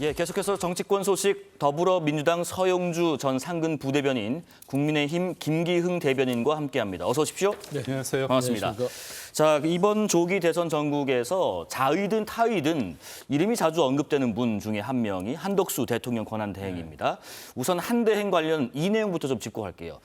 예, 계속해서 정치권 소식 더불어민주당 서영주 전 상근 부대변인, 국민의힘 김기흥 대변인과 함께합니다. 어서 오십시오. 네, 안녕하세요. 반갑습니다. 자, 이번 조기 대선 전국에서 자의든 타의든 이름이 자주 언급되는 분 중에 한 명이 한덕수 대통령 권한대행입니다. 우선 한대행 관련 이 내용부터 좀 짚고 갈게요.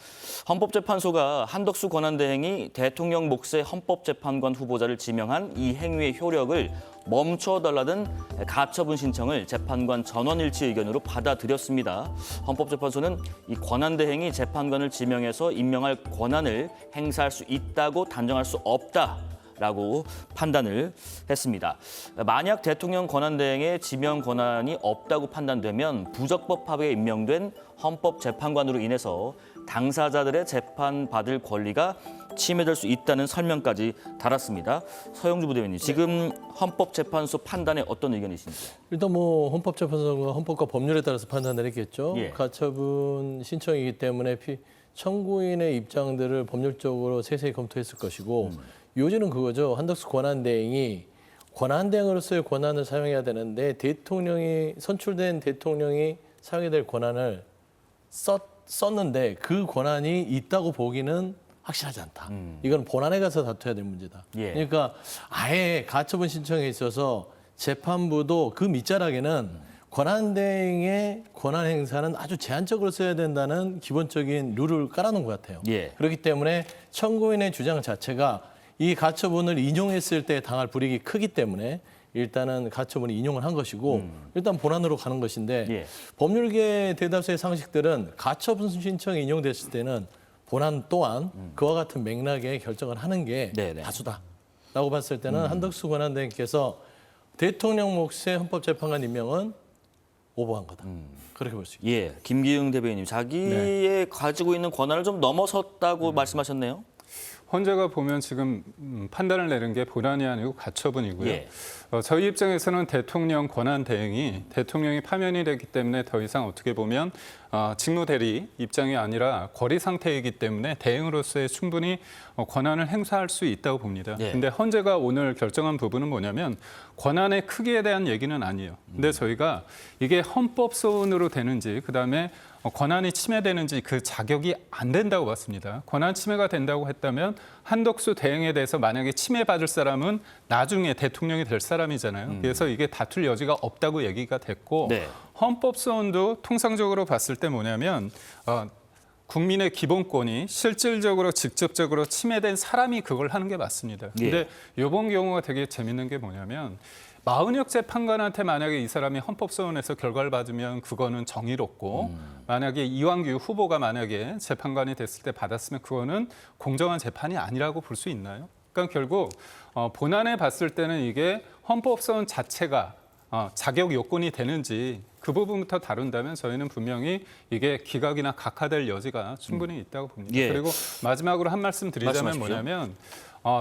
헌법재판소가 한덕수 권한대행이 대통령 몫의 헌법재판관 후보자를 지명한 이 행위의 효력을 멈춰달라는 가처분 신청을 재판관 전원일치 의견으로 받아들였습니다. 헌법재판소는 이 권한대행이 재판관을 지명해서 임명할 권한을 행사할 수 있다고 단정할 수 없다라고 판단을 했습니다. 만약 대통령 권한대행의 지명 권한이 없다고 판단되면 부적법하게 임명된 헌법재판관으로 인해서 당사자들의 재판받을 권리가 침해될 수 있다는 설명까지 달았습니다. 서영주 부대변인, 지금 헌법재판소 판단에 어떤 의견이신지요? 일단 뭐 헌법재판소가 헌법과 법률에 따라서 판단을 했겠죠. 예. 가처분 신청이기 때문에 청구인의 입장들을 법률적으로 세세히 검토했을 것이고 요지는 그거죠. 한덕수 권한대행이 권한대행으로서의 권한을 사용해야 되는데 선출된 대통령이 사용해야 될 권한을 썼는데 그 권한이 있다고 보기는 확실하지 않다. 이건 본안에 가서 다투어야 될 문제다. 예. 그러니까 아예 가처분 신청에 있어서 재판부도 그 밑자락에는 권한대행의 권한 행사는 아주 제한적으로 써야 된다는 기본적인 룰을 깔아놓은 것 같아요. 예. 그렇기 때문에 청구인의 주장 자체가 이 가처분을 인용했을 때 당할 불이익이 크기 때문에 일단은 가처분을 인용을 한 것이고 일단 본안으로 가는 것인데 예. 법률계 대다수의 상식들은 가처분 신청이 인용됐을 때는 본안 또한 그와 같은 맥락의 결정을 하는 게 네네. 다수다라고 봤을 때는 한덕수 권한대행께서 대통령 몫의 헌법재판관 임명은 오버한 거다. 그렇게 볼 수 있습니다. 예, 김기흥 대변인님, 자기의 가지고 있는 권한을 좀 넘어섰다고 말씀하셨네요. 헌재가 보면 지금 판단을 내린 게 본안이 아니고 가처분이고요. 예. 저희 입장에서는 대통령 권한 대행이 대통령이 파면이 됐기 때문에 더 이상 어떻게 보면 직무 대리 입장이 아니라 거리 상태이기 때문에 대행으로서의 충분히 권한을 행사할 수 있다고 봅니다. 예. 근데 헌재가 오늘 결정한 부분은 뭐냐면 권한의 크기에 대한 얘기는 아니에요. 근데 저희가 이게 헌법 소원으로 되는지 그다음에 권한이 침해되는지 그 자격이 안 된다고 봤습니다. 권한 침해가 된다고 했다면 한덕수 대행에 대해서 만약에 침해받을 사람은 나중에 대통령이 될 사람이잖아요. 그래서 이게 다툴 여지가 없다고 얘기가 됐고 네. 헌법 소원도 통상적으로 봤을 때 뭐냐면 국민의 기본권이 실질적으로 직접적으로 침해된 사람이 그걸 하는 게 맞습니다. 근데 이번 경우가 되게 재밌는 게 뭐냐면 마은혁 재판관한테 만약에 이 사람이 헌법소원에서 결과를 받으면 그거는 정의롭고 만약에 이완규 후보가 만약에 재판관이 됐을 때 받았으면 그거는 공정한 재판이 아니라고 볼 수 있나요? 그러니까 결국 본안에 봤을 때는 이게 헌법소원 자체가 자격 요건이 되는지 그 부분부터 다룬다면 저희는 분명히 이게 기각이나 각하될 여지가 충분히 있다고 봅니다. 예. 그리고 마지막으로 한 말씀 드리자면 말씀하십시오. 뭐냐면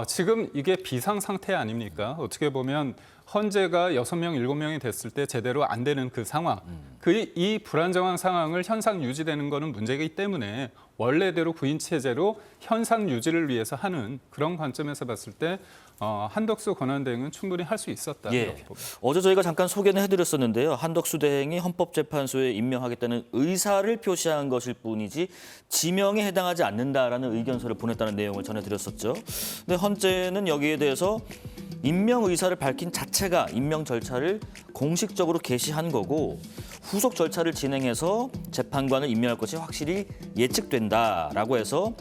지금 이게 비상 상태 아닙니까? 어떻게 보면 헌재가 6명, 7명이 됐을 때 제대로 안 되는 그 상황. 이 불안정한 상황을 현상 유지되는 거는 문제이기 때문에 원래대로 구인 체제로 현상 유지를 위해서 하는 그런 관점에서 봤을 때 한덕수 권한대행은 충분히 할 수 있었다. 예. 이렇게 봅니다. 어제 저희가 잠깐 소개는 해드렸었는데요. 한덕수 대행이 헌법재판소에 임명하겠다는 의사를 표시한 것일 뿐이지 지명에 해당하지 않는다라는 의견서를 보냈다는 내용을 전해드렸었죠. 근데 헌재는 여기에 대해서 임명 의사를 밝힌 자체가 임명 절차를 공식적으로 개시한 거고 후속 절차를 진행해서 재판관을 임명할 것이 확실히 예측된다라고 해서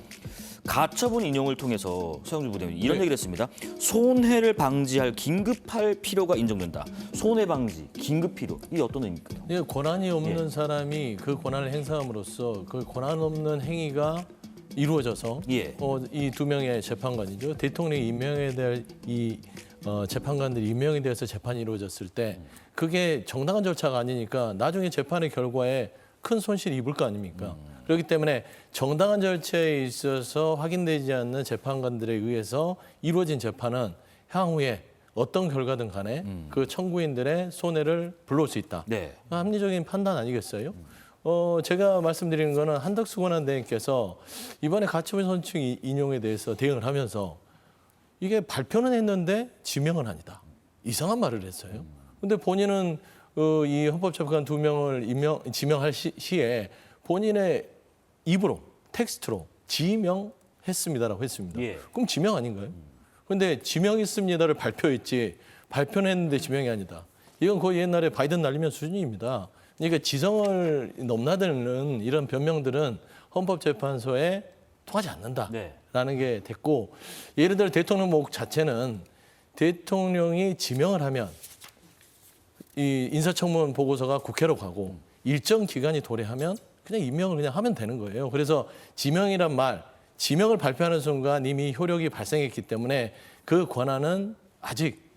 가처분 인용을 통해서 서영주 부대변인 이런 얘기를 했습니다. 손해를 방지할 긴급할 필요가 인정된다. 손해 방지, 긴급 필요. 이게 어떤 의미입니까? 예, 권한이 없는 사람이 그 권한을 행사함으로써 그 권한 없는 행위가 이루어져서 예. 이 두 명의 재판관이죠. 대통령이 임명해야 될 이 재판관들이 임명이 되어서 재판이 이루어졌을 때 그게 정당한 절차가 아니니까 나중에 재판의 결과에 큰 손실을 입을 거 아닙니까? 그렇기 때문에 정당한 절차에 있어서 확인되지 않는 재판관들에 의해서 이루어진 재판은 향후에 어떤 결과든 간에 그 청구인들의 손해를 불러올 수 있다. 네. 합리적인 판단 아니겠어요? 제가 말씀드리는 거는 한덕수 권한대행께서 이번에 가처분 선충 인용에 대해서 대응을 하면서 이게 발표는 했는데 지명은 아니다. 이상한 말을 했어요. 근데 본인은 이 헌법재판관 2명을 지명할 시에 본인의 입으로 텍스트로 지명했습니다라고 했습니다. 예. 그럼 지명 아닌가요? 그런데 지명했습니다를 발표했지 발표는 했는데 지명이 아니다. 이건 거의 옛날에 바이든 날리면 수준입니다. 그러니까 지성을 넘나드는 이런 변명들은 헌법재판소에 통하지 않는다라는 게 됐고, 예를 들어 대통령목 자체는 대통령이 지명을 하면 이 인사청문 보고서가 국회로 가고 일정 기간이 도래하면 그냥 임명을 그냥 하면 되는 거예요. 그래서 지명이란 말, 지명을 발표하는 순간 이미 효력이 발생했기 때문에 그 권한은 아직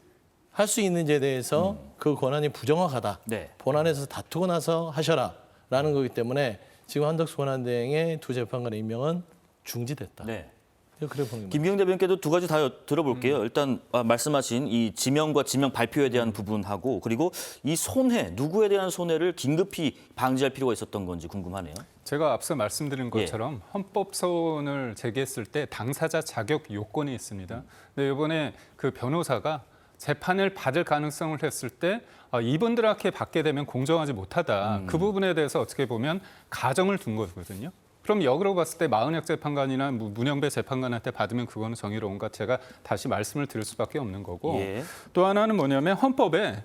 할 수 있는지에 대해서 그 권한이 부정확하다. 네. 본안에서 다투고 나서 하셔라라는 거기 때문에 지금 한덕수 권한대행의 두 재판관의 임명은 중지됐다. 네. 그래 보는 겁니다. 김기영 대변인께도 두 가지 다 들어볼게요. 일단 말씀하신 이 지명과 지명 발표에 대한 부분하고, 그리고 이 손해, 누구에 대한 손해를 긴급히 방지할 필요가 있었던 건지 궁금하네요. 제가 앞서 말씀드린 것처럼 헌법소원을 제기했을 때 당사자 자격 요건이 있습니다. 근데 이번에 그 변호사가 재판을 받을 가능성을 했을 때 이분들한테 받게 되면 공정하지 못하다. 그 부분에 대해서 어떻게 보면 가정을 둔 거거든요. 그럼 역으로 봤을 때 마은혁 재판관이나 문영배 재판관한테 받으면 그거는 정의로운가? 제가 다시 말씀을 드릴 수밖에 없는 거고. 예. 또 하나는 뭐냐면 헌법에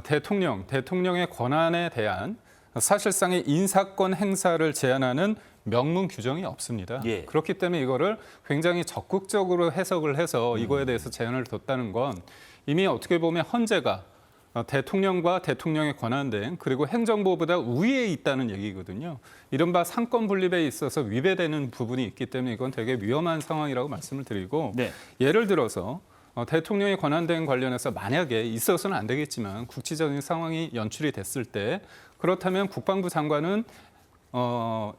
대통령의 권한에 대한 사실상의 인사권 행사를 제한하는 명문 규정이 없습니다. 예. 그렇기 때문에 이거를 굉장히 적극적으로 해석을 해서 이거에 대해서 제한을 뒀다는 건 이미 어떻게 보면 헌재가 대통령과 대통령의 권한대행 그리고 행정부보다 우위에 있다는 얘기거든요. 이른바 상권 분립에 있어서 위배되는 부분이 있기 때문에 이건 되게 위험한 상황이라고 말씀을 드리고 네. 예를 들어서 대통령의 권한대행 관련해서 만약에 있어서는 안 되겠지만 국지적인 상황이 연출이 됐을 때 그렇다면 국방부 장관은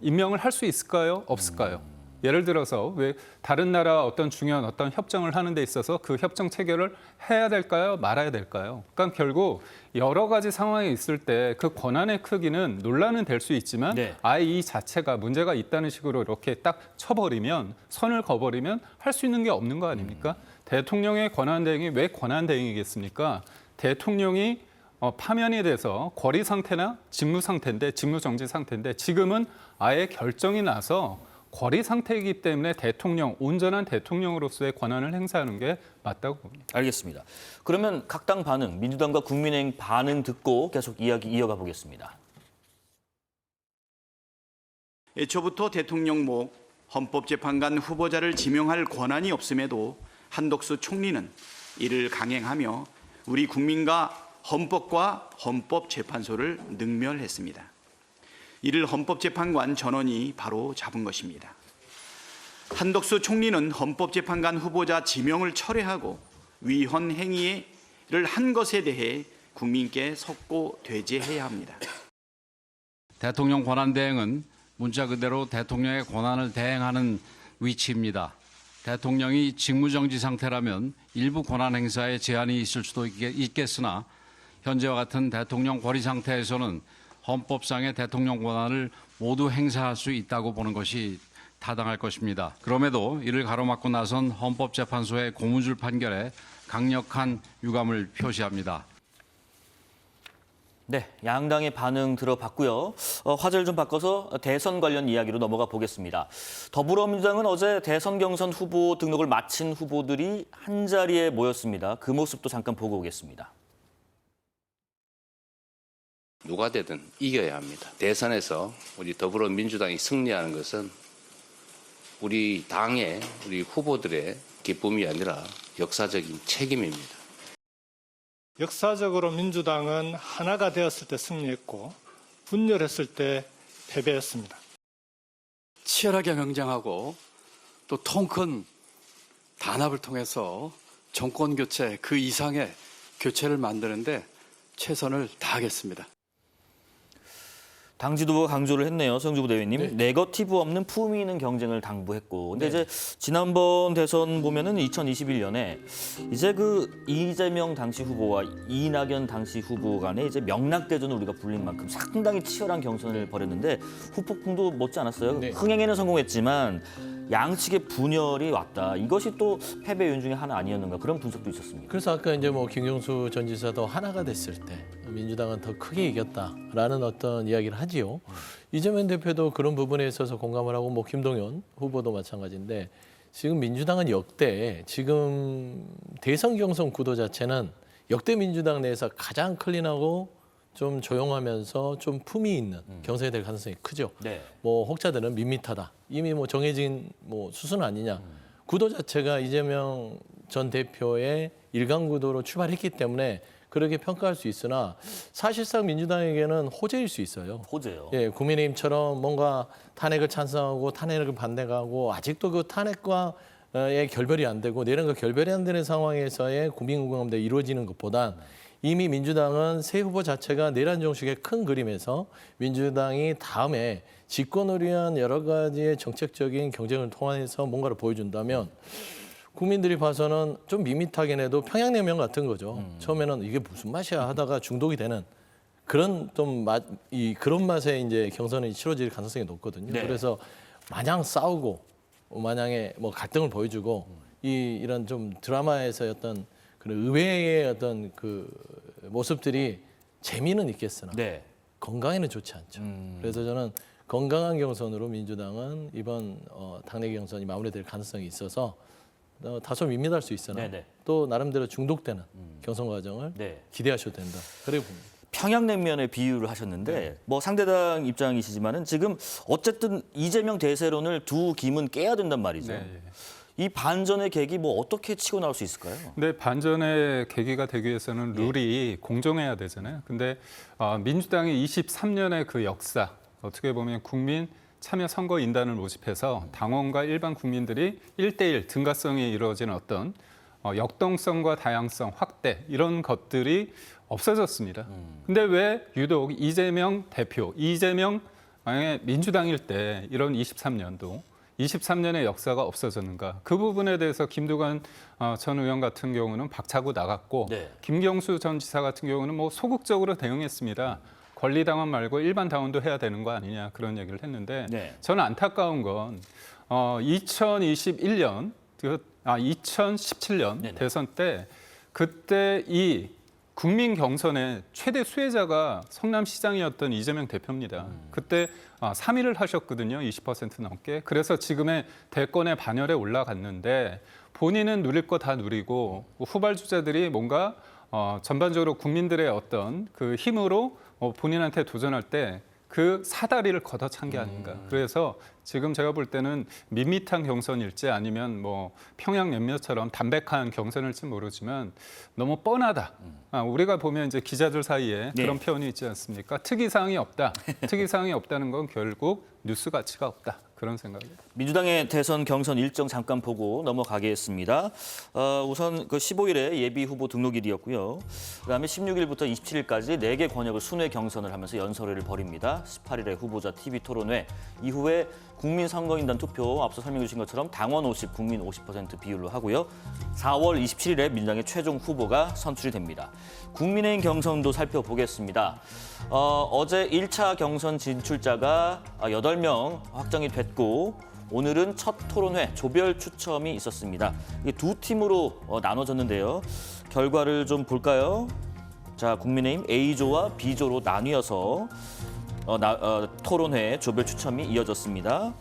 임명을 할 수 있을까요? 없을까요? 예를 들어서 왜 다른 나라 어떤 중요한 어떤 협정을 하는 데 있어서 그 협정 체결을 해야 될까요? 말아야 될까요? 그러니까 결국 여러 가지 상황이 있을 때 그 권한의 크기는 논란은 될 수 있지만 네. 아예 이 자체가 문제가 있다는 식으로 이렇게 딱 쳐버리면 선을 그어버리면 할 수 있는 게 없는 거 아닙니까? 대통령의 권한대행이 왜 권한대행이겠습니까? 대통령이 파면이 돼서 거리 상태나 직무 상태인데 직무 정지 상태인데 지금은 아예 결정이 나서 거리 상태이기 때문에 온전한 대통령으로서의 권한을 행사하는 게 맞다고 봅니다. 알겠습니다. 그러면 각 당 반응, 민주당과 국민의힘 반응 듣고 계속 이야기 이어가 보겠습니다. 애초부터 대통령목 헌법재판관 후보자를 지명할 권한이 없음에도 한덕수 총리는 이를 강행하며 우리 국민과 헌법과 헌법재판소를 능멸했습니다. 이를 헌법재판관 전원이 바로 잡은 것입니다. 한덕수 총리는 헌법재판관 후보자 지명을 철회하고 위헌 행위를 한 것에 대해 국민께 석고 되제해야 합니다. 대통령 권한 대행은 문자 그대로 대통령의 권한을 대행하는 위치입니다. 대통령이 직무정지 상태라면 일부 권한 행사에 제한이 있을 수도 있겠으나 현재와 같은 대통령 거리 상태에서는 헌법상의 대통령 권한을 모두 행사할 수 있다고 보는 것이 타당할 것입니다. 그럼에도 이를 가로막고 나선 헌법재판소의 고무줄 판결에 강력한 유감을 표시합니다. 네, 양당의 반응 들어봤고요. 화제를 좀 바꿔서 대선 관련 이야기로 넘어가 보겠습니다. 더불어민주당은 어제 대선 경선 후보 등록을 마친 후보들이 한자리에 모였습니다. 그 모습도 잠깐 보고 오겠습니다. 누가 되든 이겨야 합니다. 대선에서 우리 더불어민주당이 승리하는 것은 우리 당의, 우리 후보들의 기쁨이 아니라 역사적인 책임입니다. 역사적으로 민주당은 하나가 되었을 때 승리했고 분열했을 때 패배했습니다. 치열하게 경쟁하고 또 통 큰 단합을 통해서 정권 교체 그 이상의 교체를 만드는데 최선을 다하겠습니다. 당 지도부가 강조를 했네요. 성주부 대변님. 네. 네거티브 없는 품위 있는 경쟁을 당부했고. 근데 이제 지난번 대선 보면은 2021년에 이제 그 이재명 당시 후보와 이낙연 당시 후보 간에 이제 명락대전을 우리가 불린 만큼 상당히 치열한 경선을 벌였는데 후폭풍도 못지 않았어요. 네. 흥행에는 성공했지만 양측의 분열이 왔다. 이것이 또 패배 요인 중에 하나 아니었는가 그런 분석도 있었습니다. 그래서 아까 이제 뭐 김경수 전 지사도 하나가 됐을 때 민주당은 더 크게 이겼다라는 어떤 이야기를 하지요. 이재명 대표도 그런 부분에 있어서 공감을 하고 뭐 김동연 후보도 마찬가지인데 지금 민주당은 역대 지금 대선 경선 구도 자체는 역대 민주당 내에서 가장 클린하고 좀 조용하면서 좀 품위 있는 경선이 될 가능성이 크죠. 네. 뭐 혹자들은 밋밋하다. 이미 뭐 정해진 뭐 수순 아니냐. 구도 자체가 이재명 전 대표의 일강 구도로 출발했기 때문에 그렇게 평가할 수 있으나 사실상 민주당에게는 호재일 수 있어요. 호재요. 예, 국민의힘처럼 뭔가 탄핵을 찬성하고 탄핵을 반대하고 아직도 그 탄핵과의 결별이 안 되고 내란과 결별이 안 되는 상황에서의 국민공감대가 이루어지는 것보단 이미 민주당은 새 후보 자체가 내란 정식의 큰 그림에서 민주당이 다음에 집권을 위한 여러 가지의 정책적인 경쟁을 통해서 뭔가를 보여준다면 국민들이 봐서는 좀 밋밋하긴 해도 평양냉면 같은 거죠. 처음에는 이게 무슨 맛이야 하다가 중독이 되는 그런 좀 그런 맛에 이제 경선이 치러질 가능성이 높거든요. 네. 그래서 마냥 싸우고 마냥의 뭐 갈등을 보여주고 이런 좀 드라마에서 어떤 그런 의외의 어떤 그 모습들이 재미는 있겠으나 네. 건강에는 좋지 않죠. 그래서 저는 건강한 경선으로 민주당은 이번 당내 경선이 마무리될 가능성이 있어서 다소 밋밋할 수 있으나 네네. 또 나름대로 중독되는 경선 과정을 네. 기대하셔도 된다. 그래 봅니다. 평양냉면의 비유를 하셨는데 뭐 상대당 입장이시지만은 지금 어쨌든 이재명 대세론을 두 김은 깨야 된단 말이죠. 네. 이 반전의 계기 뭐 어떻게 치고 나올 수 있을까요? 근데 반전의 계기가 되기 위해서는 룰이 공정해야 되잖아요. 근데 민주당이 23년의 그 역사, 어떻게 보면 국민 참여 선거 인단을 모집해서 당원과 일반 국민들이 1대1 등가성이 이루어진 어떤 역동성과 다양성 확대 이런 것들이 없어졌습니다. 근데 왜 유독 이재명 대표, 이재명 민주당일 때 이런 23년의 역사가 없어졌는가? 그 부분에 대해서 김두관 전 의원 같은 경우는 박차고 나갔고 네. 김경수 전 지사 같은 경우는 뭐 소극적으로 대응했습니다. 권리당원 말고 일반 당원도 해야 되는 거 아니냐 그런 얘기를 했는데 네. 저는 안타까운 건 2017년 네네. 대선 때 그때 이 국민 경선의 최대 수혜자가 성남시장이었던 이재명 대표입니다. 그때 3위를 하셨거든요. 20% 넘게. 그래서 지금의 대권의 반열에 올라갔는데 본인은 누릴 거 다 누리고 후발주자들이 뭔가 전반적으로 국민들의 어떤 그 힘으로 본인한테 도전할 때 그 사다리를 걷어찬 게 아닌가. 그래서 지금 제가 볼 때는 밋밋한 경선일지 아니면 뭐 평양냉면처럼 담백한 경선일지 모르지만 너무 뻔하다. 우리가 보면 이제 기자들 사이에 네. 그런 표현이 있지 않습니까? 특이사항이 없다. 특이사항이 없다는 건 결국 뉴스 가치가 없다. 그런 생각입니다. 민주당의 대선 경선 일정 잠깐 보고 넘어가겠습니다. 우선 그 15일에 예비 후보 등록일이었고요. 그다음에 16일부터 27일까지 4개 권역을 순회 경선을 하면서 연설회를 벌입니다. 18일에 후보자 TV 토론회, 이후에 국민선거인단 투표 앞서 설명해 주신 것처럼 당원 50, 국민 50% 비율로 하고요. 4월 27일에 민주당의 최종 후보가 선출이 됩니다. 국민의힘 경선도 살펴보겠습니다. 어제 1차 경선 진출자가 8명 확정이 됐고 오늘은 첫 토론회 조별 추첨이 있었습니다. 이게 두 팀으로 나눠졌는데요. 결과를 좀 볼까요? 자, 국민의힘 A조와 B조로 나뉘어서 토론회 조별 추첨이 이어졌습니다.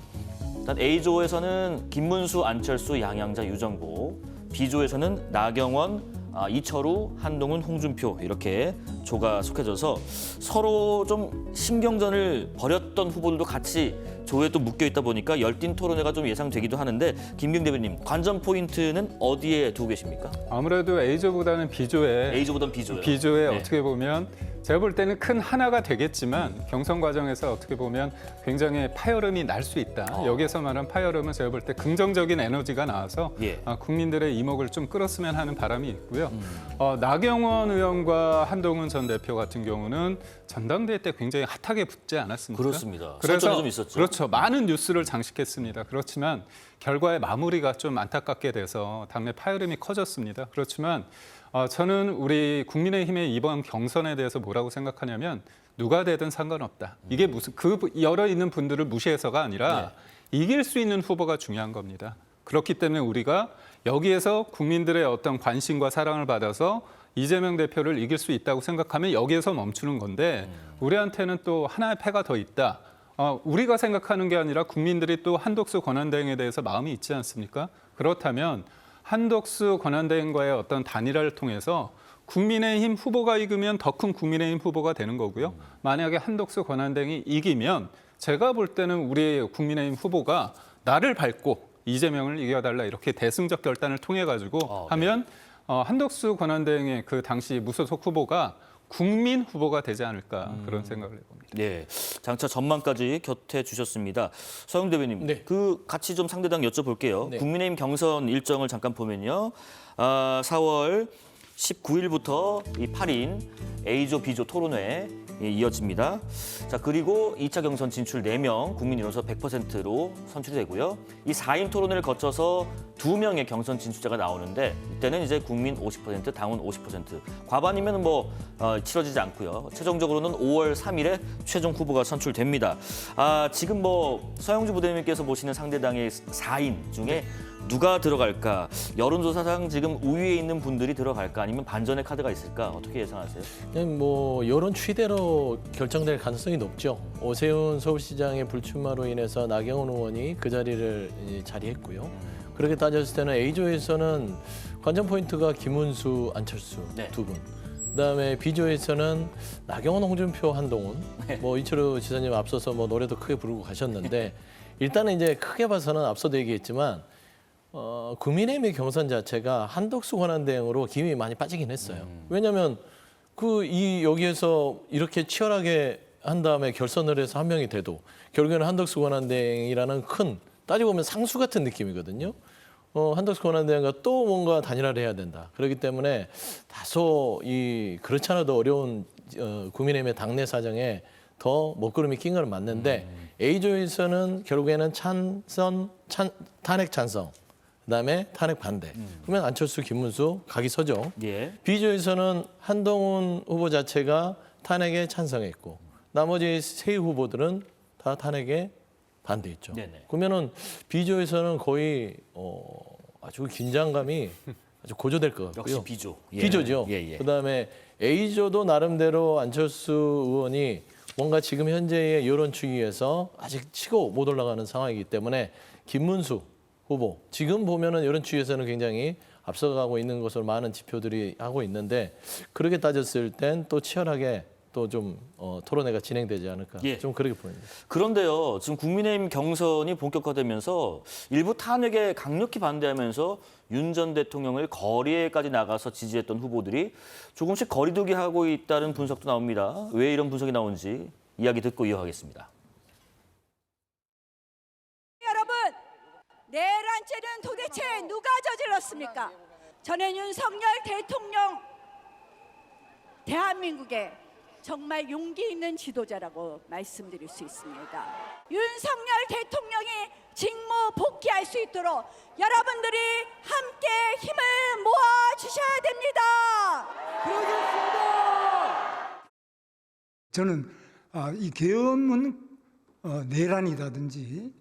일단 A조에서는 김문수, 안철수, 양양자, 유정보, B조에서는 나경원, 이철우, 한동훈, 홍준표 이렇게 조가 속해져서 서로 좀 신경전을 벌였던 후보들도 같이 조에 또 묶여 있다 보니까 열띤 토론회가 좀 예상되기도 하는데 김경 대변님 관전 포인트는 어디에 두고 계십니까? 아무래도 A조보다는 B조에 A조보단 B조요. B조에 네. 어떻게 보면 제가 볼 때는 큰 하나가 되겠지만 경선 과정에서 어떻게 보면 굉장히 파열음이 날 수 있다. 여기서 말하는 파열음은 제가 볼 때 긍정적인 에너지가 나와서 예. 국민들의 이목을 좀 끌었으면 하는 바람이 있고요. 나경원 의원과 한동훈 전 대표 같은 경우는 전당대회 때 굉장히 핫하게 붙지 않았습니까? 그렇습니다. 그래서 설전이 좀 있었죠. 그렇죠. 많은 뉴스를 장식했습니다. 그렇지만 결과의 마무리가 좀 안타깝게 돼서 당내 파열음이 커졌습니다. 그렇지만 저는 우리 국민의힘의 이번 경선에 대해서 뭐라고 생각하냐면 누가 되든 상관없다. 이게 무슨 그 여러 있는 분들을 무시해서가 아니라 이길 수 있는 후보가 중요한 겁니다. 그렇기 때문에 우리가 여기에서 국민들의 어떤 관심과 사랑을 받아서 이재명 대표를 이길 수 있다고 생각하면 여기에서 멈추는 건데 우리한테는 또 하나의 패가 더 있다. 우리가 생각하는 게 아니라 국민들이 또 한덕수 권한대행에 대해서 마음이 있지 않습니까? 그렇다면 한덕수 권한대행과의 어떤 단일화를 통해서 국민의힘 후보가 이기면 더 큰 국민의힘 후보가 되는 거고요. 만약에 한덕수 권한대행이 이기면 제가 볼 때는 우리 국민의힘 후보가 나를 밟고 이재명을 이겨달라 이렇게 대승적 결단을 통해 가지고 하면 한덕수 권한대행의 그 당시 무소속 후보가 국민 후보가 되지 않을까 그런 생각을 해봅니다. 네, 장차 전망까지 곁에 주셨습니다. 서영 대변인, 네. 그 같이 좀 상대당 여쭤볼게요. 네. 국민의힘 경선 일정을 잠깐 보면요, 4월 19일부터 이 8인 A조, B조 토론회 이어집니다. 자, 그리고 2차 경선 진출 4명, 국민 인원수 100%로 선출이 되고요. 이 4인 토론회를 거쳐서 2명의 경선 진출자가 나오는데 이때는 이제 국민 50%, 당원 50%. 과반이면 치러지지 않고요. 최종적으로는 5월 3일에 최종 후보가 선출됩니다. 지금 서영주 부대님께서 보시는 상대당의 4인 중에 누가 들어갈까? 여론조사상 지금 우위에 있는 분들이 들어갈까? 아니면 반전의 카드가 있을까? 어떻게 예상하세요? 그냥 여론 추이대로 결정될 가능성이 높죠. 오세훈 서울시장의 불출마로 인해서 나경원 의원이 그 자리를 자리했고요. 그렇게 따졌을 때는 A조에서는 관전 포인트가 김문수, 안철수 네. 두 분. 그다음에 B조에서는 나경원, 홍준표, 한동훈. 이철우 지사님 앞서서 노래도 크게 부르고 가셨는데 일단은 이제 크게 봐서는 앞서도 얘기했지만 국민의힘의 경선 자체가 한덕수 권한대행으로 기름이 많이 빠지긴 했어요. 왜냐하면 여기에서 이렇게 치열하게 한 다음에 결선을 해서 한 명이 돼도 결국에는 한덕수 권한대행이라는 큰 따지고 보면 상수 같은 느낌이거든요. 한덕수 권한대행과 또 뭔가 단일화를 해야 된다. 그렇기 때문에 다소 그렇지 않아도 어려운 국민의힘의 당내 사정에 더 먹구름이 낀 건 맞는데 A조에서는 결국에는 탄핵 찬성. 그다음에 탄핵 반대. 그러면 안철수, 김문수 각이 서죠. 예. B조에서는 한동훈 후보 자체가 탄핵에 찬성했고 나머지 세 후보들은 다 탄핵에 반대했죠. 네네. 그러면은 B조에서는 거의 아주 긴장감이 아주 고조될 것 같고요. 역시 B조. 예. B조죠. 예. 그다음에 A조도 나름대로 안철수 의원이 뭔가 지금 현재의 여론 추이에서 아직 치고 못 올라가는 상황이기 때문에 김문수 후보 지금 보면은 여론 추이에서는 굉장히 앞서가고 있는 것으로 많은 지표들이 하고 있는데 그렇게 따졌을 땐 또 치열하게 또 좀 토론회가 진행되지 않을까 예. 좀 그렇게 보입니다. 그런데요, 지금 국민의힘 경선이 본격화되면서 일부 탄핵에 강력히 반대하면서 윤 전 대통령을 거리에까지 나가서 지지했던 후보들이 조금씩 거리두기 하고 있다는 분석도 나옵니다. 왜 이런 분석이 나오는지 이야기 듣고 이어가겠습니다. 여러분, 내란죄는 도대체 누가 저질렀습니까? 저는 윤석열 대통령 대한민국의 정말 용기 있는 지도자라고 말씀드릴 수 있습니다. 윤석열 대통령이 직무 복귀할 수 있도록 여러분들이 함께 힘을 모아 주셔야 됩니다. 저는 이 계엄은 내란이라든지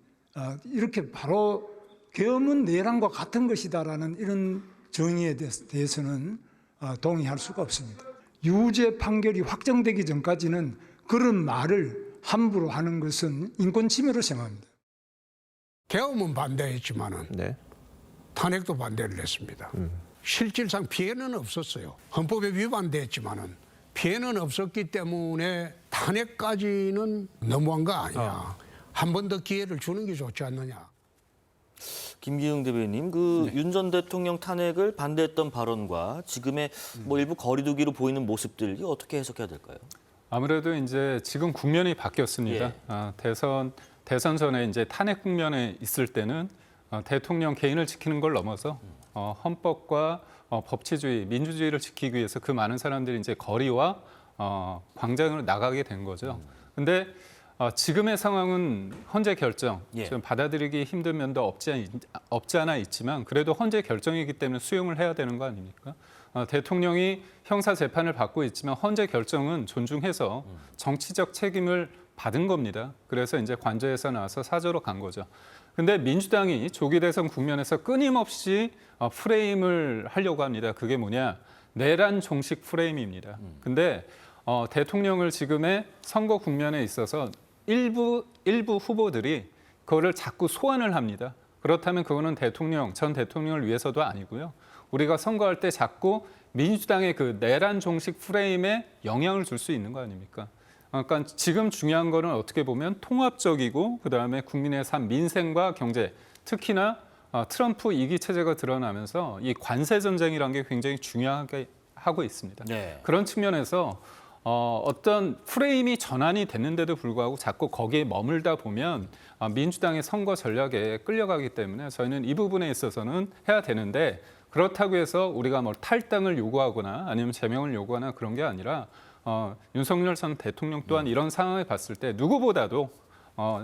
이렇게 바로 계엄은 내란과 같은 것이다라는 이런 정의에 대해서는 동의할 수가 없습니다. 유죄 판결이 확정되기 전까지는 그런 말을 함부로 하는 것은 인권 침해로 생각합니다. 계엄은 반대했지만은 네. 탄핵도 반대를 했습니다. 실질상 피해는 없었어요. 헌법에 위반됐지만은 피해는 없었기 때문에 탄핵까지는 너무한 거 아니야. 한 번 더 기회를 주는 게 좋지 않느냐. 김기흥 대변인, 윤 전 대통령 탄핵을 반대했던 발언과 지금의 일부 거리두기로 보이는 모습들, 이거 어떻게 해석해야 될까요? 아무래도 이제 지금 국면이 바뀌었습니다. 대선 전에 이제 탄핵 국면에 있을 때는 대통령 개인을 지키는 걸 넘어서 헌법과 법치주의, 민주주의를 지키기 위해서 그 많은 사람들이 이제 거리와 광장으로 나가게 된 거죠. 근데 지금의 상황은 헌재 결정, 좀 받아들이기 힘든 면도 없지 않아 있지만 그래도 헌재 결정이기 때문에 수용을 해야 되는 거 아닙니까? 대통령이 형사 재판을 받고 있지만 헌재 결정은 존중해서 정치적 책임을 받은 겁니다. 그래서 이제 관저에서 나와서 사저로 간 거죠. 근데 민주당이 조기 대선 국면에서 끊임없이 프레임을 하려고 합니다. 그게 뭐냐? 내란 종식 프레임입니다. 근데 대통령을 지금의 선거 국면에 있어서 일부 후보들이 그거를 자꾸 소환을 합니다. 그렇다면 그거는 전 대통령을 위해서도 아니고요. 우리가 선거할 때 자꾸 민주당의 그 내란 종식 프레임에 영향을 줄 수 있는 거 아닙니까? 그러니까 지금 중요한 거는 어떻게 보면 통합적이고 그다음에 국민의 삶, 민생과 경제, 특히나 트럼프 2기 체제가 드러나면서 이 관세 전쟁이라는 게 굉장히 중요하게 하고 있습니다. 네. 그런 측면에서 어떤 프레임이 전환이 됐는데도 불구하고 자꾸 거기에 머물다 보면 민주당의 선거 전략에 끌려가기 때문에 저희는 이 부분에 있어서는 해야 되는데 그렇다고 해서 우리가 뭐 탈당을 요구하거나 아니면 제명을 요구하거나 그런 게 아니라 윤석열 전 대통령 또한 이런 상황을 봤을 때 누구보다도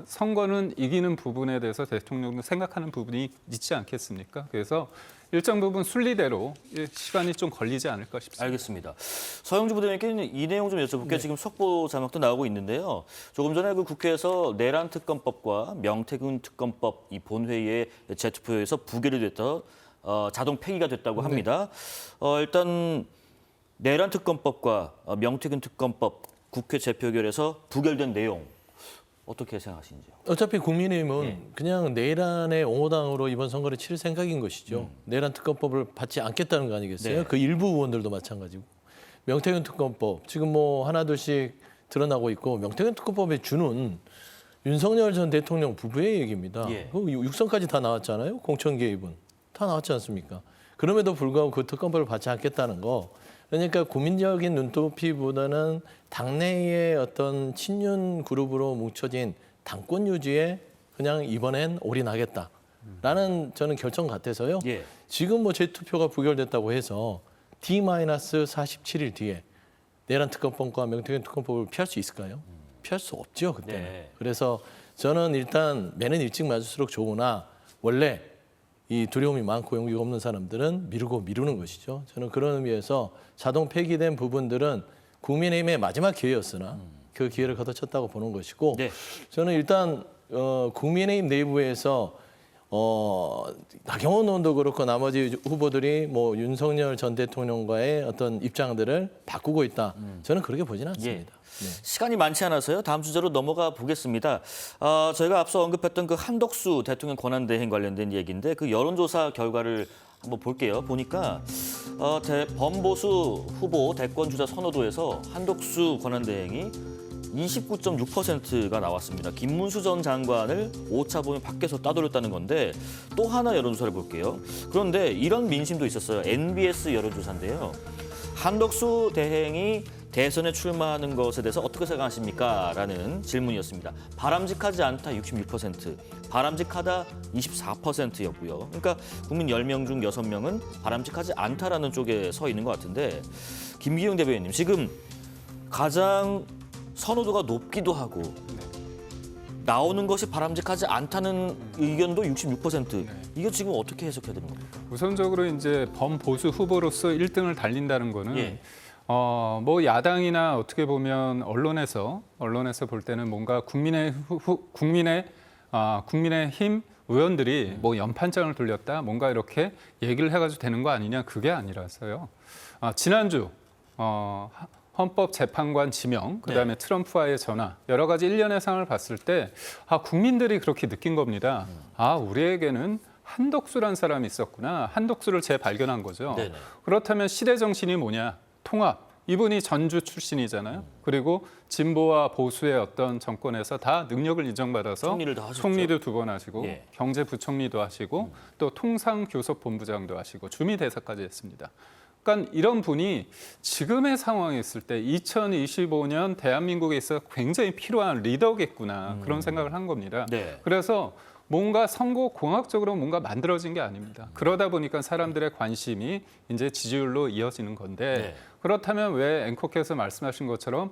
선거는 이기는 부분에 대해서 대통령도 생각하는 부분이 있지 않겠습니까? 그래서 일정 부분 순리대로 시간이 좀 걸리지 않을까 싶습니다. 알겠습니다. 서영주 부대변인께 이 내용 좀 여쭤볼게요. 지금 속보 자막도 나오고 있는데요. 조금 전에 그 국회에서 내란 특검법과 명태균 특검법 이 본회의에 재투표에서 부결이 됐던 자동 폐기가 됐다고 합니다. 일단 내란 특검법과 명태균 특검법 국회 재표결에서 부결된 내용 어떻게 생각하시는지요? 어차피 국민의힘은 그냥 내란의 옹호당으로 이번 선거를 치를 생각인 것이죠. 내란 특검법을 받지 않겠다는 거 아니겠어요? 네. 그 일부 의원들도 마찬가지고. 명태균 특검법 지금 뭐 하나둘씩 드러나고 있고 명태균 특검법에 주는 윤석열 전 대통령 부부의 얘기입니다. 예. 그 육성까지 다 나왔잖아요. 공천 개입은 다 나왔지 않습니까? 그럼에도 불구하고 그 특검법을 받지 않겠다는 거. 그러니까 국민적인 눈높이보다는 당내의 어떤 친윤 그룹으로 뭉쳐진 당권 유지에 그냥 이번엔 올인하겠다라는 저는 결정 같아서요. 예. 지금 뭐 재투표가 부결됐다고 해서 D-47일 뒤에 내란 특검법과 명태균 특검법을 피할 수 있을까요? 피할 수 없죠, 그때는. 네. 그래서 저는 일단 매는 일찍 맞을수록 좋으나 원래 이 두려움이 많고 용기가 없는 사람들은 미루는 것이죠. 저는 그런 의미에서 자동 폐기된 부분들은 국민의힘의 마지막 기회였으나 그 기회를 걷어쳤다고 보는 것이고 네. 저는 일단 국민의힘 내부에서 나경원 의원도 그렇고 나머지 후보들이 뭐 윤석열 전 대통령과의 어떤 입장들을 바꾸고 있다. 저는 그렇게 보지는 않습니다. 네. 시간이 많지 않아서요. 다음 주제로 넘어가 보겠습니다. 저희가 앞서 언급했던 그 한덕수 대통령 권한대행 관련된 얘기인데 그 여론조사 결과를 한번 볼게요. 보니까 범보수 후보 대권주자 선호도에서 한덕수 권한대행이 29.6%가 나왔습니다. 김문수 전 장관을 오차 보면 밖에서 따돌렸다는 건데 또 하나 여론조사를 볼게요. 그런데 이런 민심도 있었어요. NBS 여론조사인데요. 한덕수 대행이 대선에 출마하는 것에 대해서 어떻게 생각하십니까? 라는 질문이었습니다. 바람직하지 않다 66%, 바람직하다 24%였고요. 그러니까 국민 10명 중 6명은 바람직하지 않다라는 쪽에 서 있는 것 같은데 김기용 대변인님, 지금 가장 선호도가 높기도 하고 나오는 것이 바람직하지 않다는 의견도 66%. 이게 지금 어떻게 해석해야 되는 겁니까? 우선적으로 이제 범보수 후보로서 1등을 달린다는 거는 예. 뭐 야당이나 어떻게 보면 언론에서 볼 때는 뭔가 국민의힘 의원들이 뭐 연판장을 돌렸다, 뭔가 이렇게 얘기를 해가지고 되는 거 아니냐, 그게 아니라서요. 지난주 헌법재판관 지명, 그다음에 트럼프와의 전화, 여러 가지 일련의 상황을 봤을 때 국민들이 그렇게 느낀 겁니다. 우리에게는 한덕수란 사람이 있었구나. 한덕수를 재발견한 거죠. 네네. 그렇다면 시대 정신이 뭐냐? 통합. 이분이 전주 출신이잖아요. 그리고 진보와 보수의 어떤 정권에서 다 능력을 인정받아서 총리를 다 하셨죠. 총리도 2번 하시고 예. 경제부총리도 하시고 또 통상교섭본부장도 하시고 주미대사까지 했습니다. 그러니까 이런 분이 지금의 상황에 있을 때 2025년 대한민국에 있어 굉장히 필요한 리더겠구나, 그런 생각을 한 겁니다. 네. 그래서 뭔가 선거 공학적으로 뭔가 만들어진 게 아닙니다. 그러다 보니까 사람들의 관심이 이제 지지율로 이어지는 건데 그렇다면 왜 앵커께서 말씀하신 것처럼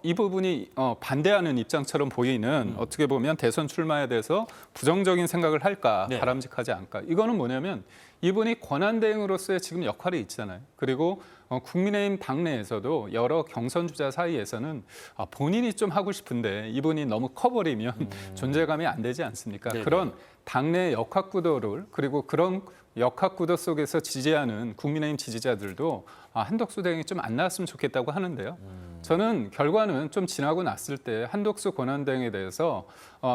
이 부분이 반대하는 입장처럼 보이는 어떻게 보면 대선 출마에 대해서 부정적인 생각을 할까, 네. 바람직하지 않을까. 이거는 뭐냐면 이분이 권한대행으로서의 지금 역할이 있잖아요. 그리고 국민의힘 당내에서도 여러 경선 주자 사이에서는 본인이 좀 하고 싶은데 이분이 너무 커버리면 존재감이 안 되지 않습니까? 네네. 그런 당내 역학구도를 그리고 그런 역학구도 속에서 지지하는 국민의힘 지지자들도 한덕수 대행이 좀 안 나왔으면 좋겠다고 하는데요. 저는 결과는 좀 지나고 났을 때 한덕수 권한대행에 대해서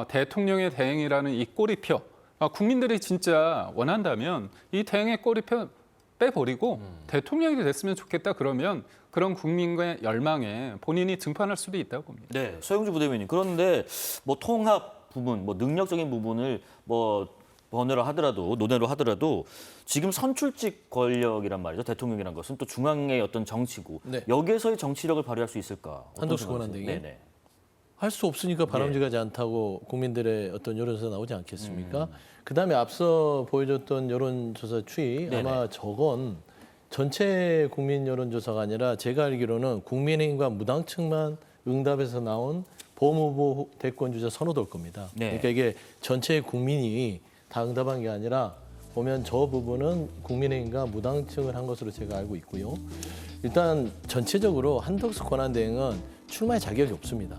대통령의 대행이라는 이 꼬리표, 국민들이 진짜 원한다면 이 대행의 꼬리표 빼버리고 대통령이 됐으면 좋겠다 그러면 그런 국민의 열망에 본인이 등판할 수도 있다고 봅니다. 네, 서영주 부대변인. 그런데 뭐 통합 부분, 뭐 능력적인 부분을 번외로 하더라도 논외로 하더라도 지금 선출직 권력이란 말이죠. 대통령이란 것은 또 중앙의 어떤 정치고 네. 여기에서의 정치력을 발휘할 수 있을까? 한덕수 권한대행이? 네네. 할 수 없으니까 바람직하지 않다고 국민들의 어떤 여론조사 나오지 않겠습니까? 그다음에 앞서 보여줬던 여론조사 추이 아마 저건 전체 국민 여론조사가 아니라 제가 알기로는 국민의힘과 무당층만 응답에서 나온 범후보 대권주자 선호도일 겁니다. 네. 그러니까 이게 전체 국민이 다 응답한 게 아니라 보면 저 부분은 국민의힘과 무당층을 한 것으로 제가 알고 있고요. 일단 전체적으로 한덕수 권한대행은 출마의 자격이 없습니다.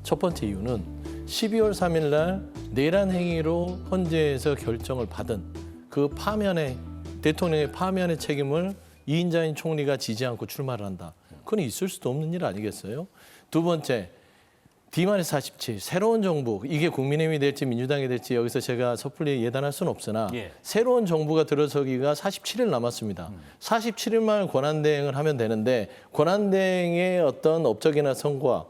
첫 번째 이유는 12월 3일 날 내란 행위로 헌재에서 결정을 받은 그 파면의 대통령의 파면의 책임을 2인자인 총리가 지지 않고 출마를 한다. 그건 있을 수도 없는 일 아니겠어요? 두 번째, D-47 새로운 정부, 이게 국민의힘이 될지 민주당이 될지 여기서 제가 섣불리 예단할 수는 없으나 새로운 정부가 들어서기가 47일 남았습니다. 47일만 권한대행을 하면 되는데 권한대행의 어떤 업적이나 성과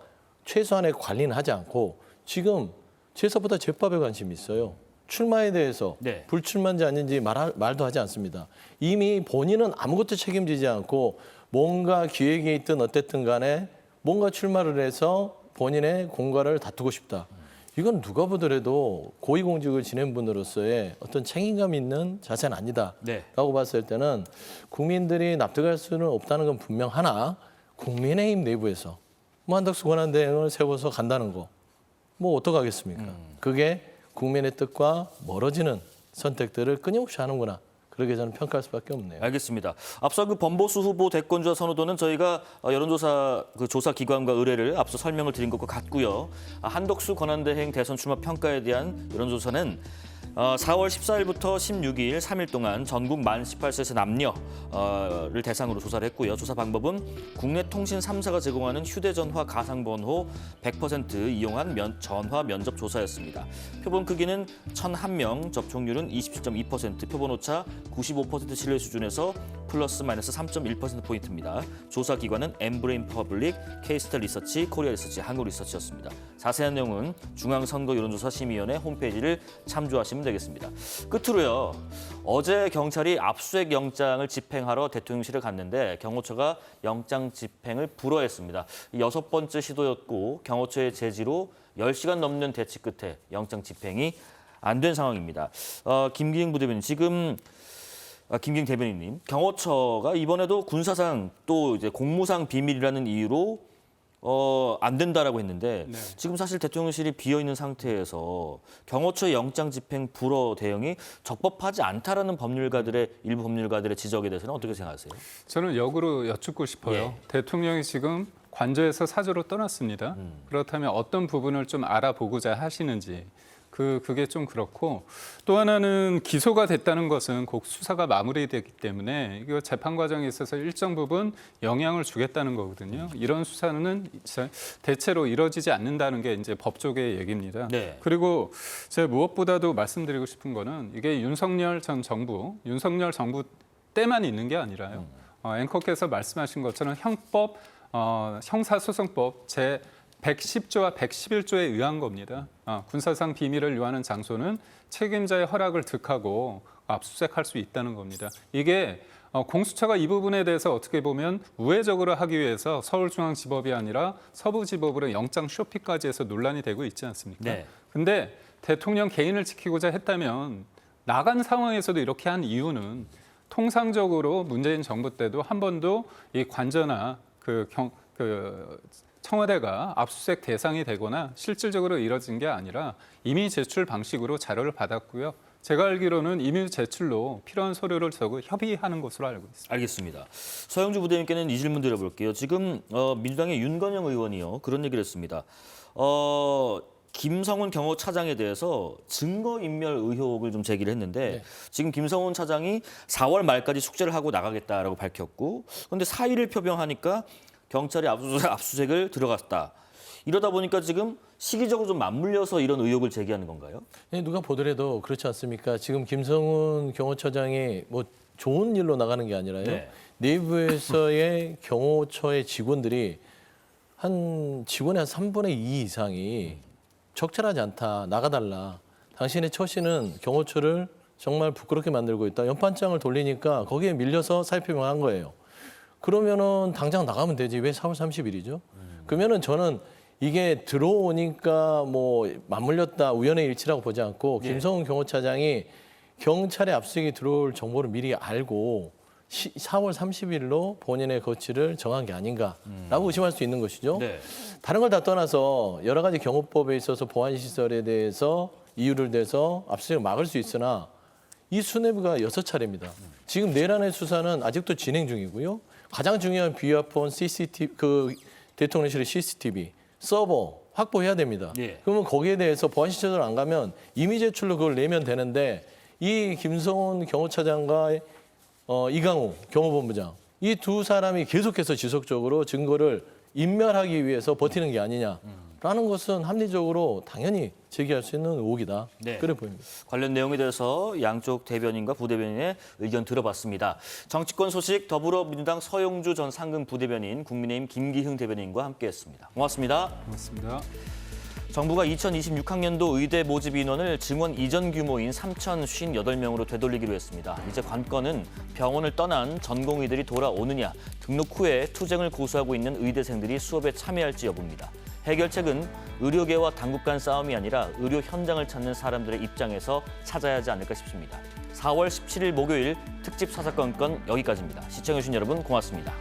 최소한의 관리는 하지 않고 지금 제사보다 제법에 관심이 있어요. 출마에 대해서 불출마인지 아닌지 말도 하지 않습니다. 이미 본인은 아무것도 책임지지 않고 뭔가 기획에 있든 어쨌든 간에 뭔가 출마를 해서 본인의 공과를 다투고 싶다. 이건 누가 보더라도 고위공직을 지낸 분으로서의 어떤 책임감 있는 자세는 아니다라고 봤을 때는 국민들이 납득할 수는 없다는 건 분명하나 국민의힘 내부에서 한덕수 권한대행을 세워서 간다는 거 뭐 어떡하겠습니까? 그게 국민의 뜻과 멀어지는 선택들을 끊임없이 하는구나. 그렇게 저는 평가할 수밖에 없네요. 알겠습니다. 앞서 그 범보수 후보 대권주자 선호도는 저희가 여론조사 그 조사 기관과 의뢰를 앞서 설명을 드린 것과 같고요. 한덕수 권한대행 대선 출마 평가에 대한 여론조사는 4월 14일부터 16일 3일 동안 전국 만 18세에서 남녀를 대상으로 조사를 했고요. 조사 방법은 국내 통신 3사가 제공하는 휴대전화 가상번호 100% 이용한 전화 면접 조사였습니다. 표본 크기는 1,001명, 접촉률은 27.2%, 표본 오차 95% 신뢰 수준에서 플러스 마이너스 3.1%포인트입니다. 조사 기관은 엠브레인 퍼블릭, K스타 리서치, 코리아 리서치, 한국 리서치였습니다. 자세한 내용은 중앙선거여론조사심의위원회 홈페이지를 참조하시면 되겠습니다. 끝으로요. 어제 경찰이 압수수색 영장을 집행하러 대통령실을 갔는데 경호처가 영장 집행을 불허했습니다. 6번째 시도였고 경호처의 제지로 10시간 넘는 대치 끝에 영장 집행이 안 된 상황입니다. 김기행 부대변인, 지금 김기행 대변인님, 경호처가 이번에도 군사상 또 이제 공무상 비밀이라는 이유로 안 된다라고 했는데 지금 사실 대통령실이 비어 있는 상태에서 경호처의 영장 집행 불허 대응이 적법하지 않다라는 일부 법률가들의 지적에 대해서는 어떻게 생각하세요? 저는 역으로 여쭙고 싶어요. 대통령이 지금 관저에서 사저로 떠났습니다. 그렇다면 어떤 부분을 좀 알아보고자 하시는지. 그게 좀 그렇고, 또 하나는 기소가 됐다는 것은 곧 수사가 마무리됐기 때문에 이거 재판 과정에 있어서 일정 부분 영향을 주겠다는 거거든요. 이런 수사는 대체로 이루어지지 않는다는 게 이제 법조계의 얘기입니다. 그리고 제가 무엇보다도 말씀드리고 싶은 거는 이게 윤석열 정부 때만 있는 게 아니라요. 앵커께서 말씀하신 것처럼 형사소송법 110조와 111조에 의한 겁니다. 군사상 비밀을 요하는 장소는 책임자의 허락을 득하고 압수수색할 수 있다는 겁니다. 이게 공수처가 이 부분에 대해서 어떻게 보면 우회적으로 하기 위해서 서울중앙지법이 아니라 서부지법으로 영장 쇼피까지 해서 논란이 되고 있지 않습니까? 근데 대통령 개인을 지키고자 했다면 나간 상황에서도 이렇게 한 이유는 통상적으로 문재인 정부 때도 한 번도 이 관저나 그 청와대가 압수수색 대상이 되거나 실질적으로 이뤄진 게 아니라 임의 제출 방식으로 자료를 받았고요. 제가 알기로는 임의 제출로 필요한 서류를 적어 협의하는 것으로 알고 있습니다. 알겠습니다. 서영주 부대변인께는 이 질문 드려볼게요. 지금 민주당의 윤건영 의원이요. 그런 얘기를 했습니다. 김성훈 경호차장에 대해서 증거인멸 의혹을 좀 제기를 했는데 지금 김성훈 차장이 4월 말까지 숙제를 하고 나가겠다라고 밝혔고 그런데 사의를 표명하니까 경찰이 압수수색을 들어갔다. 이러다 보니까 지금 시기적으로 좀 맞물려서 이런 의혹을 제기하는 건가요? 누가 보더라도 그렇지 않습니까? 지금 김성훈 경호처장이 뭐 좋은 일로 나가는 게 아니라요. 네. 내부에서의 경호처의 직원들이 직원의 한 3분의 2 이상이 적절하지 않다. 나가달라. 당신의 처신은 경호처를 정말 부끄럽게 만들고 있다. 연판장을 돌리니까 거기에 밀려서 사의표명한 거예요. 그러면은 당장 나가면 되지. 왜 4월 30일이죠? 그러면은 저는 이게 들어오니까 뭐 맞물렸다 우연의 일치라고 보지 않고 김성훈 경호차장이 경찰에 압수수색이 들어올 정보를 미리 알고 4월 30일로 본인의 거취를 정한 게 아닌가라고 의심할 수 있는 것이죠. 네. 다른 걸 다 떠나서 여러 가지 경호법에 있어서 보안시설에 대해서 이유를 대서 압수수색을 막을 수 있으나 이 수뇌부가 6차례입니다. 지금 내란의 수사는 아직도 진행 중이고요. 가장 중요한 비화폰 CCTV, 대통령실의 CCTV, 서버 확보해야 됩니다. 예. 그러면 거기에 대해서 보안시설을 안 가면 임의 제출로 그걸 내면 되는데 이 김성훈 경호차장과 이강우 경호본부장 이 두 사람이 계속해서 지속적으로 증거를 인멸하기 위해서 버티는 게 아니냐라는 것은 합리적으로 당연히 제기할 수 있는 의혹이다. 네. 그래 보입니다. 관련 내용에 대해서 양쪽 대변인과 부대변인의 의견 들어봤습니다. 정치권 소식 더불어민주당 서영주 전 상근 부대변인, 국민의힘 김기흥 대변인과 함께했습니다. 고맙습니다. 고맙습니다. 정부가 2026학년도 의대 모집 인원을 증원 이전 규모인 3,058명으로 되돌리기로 했습니다. 이제 관건은 병원을 떠난 전공의들이 돌아오느냐, 등록 후에 투쟁을 고수하고 있는 의대생들이 수업에 참여할지 여부입니다. 해결책은 의료계와 당국 간 싸움이 아니라 의료 현장을 찾는 사람들의 입장에서 찾아야 하지 않을까 싶습니다. 4월 17일 목요일 특집 사사건건 여기까지입니다. 시청해주신 여러분 고맙습니다.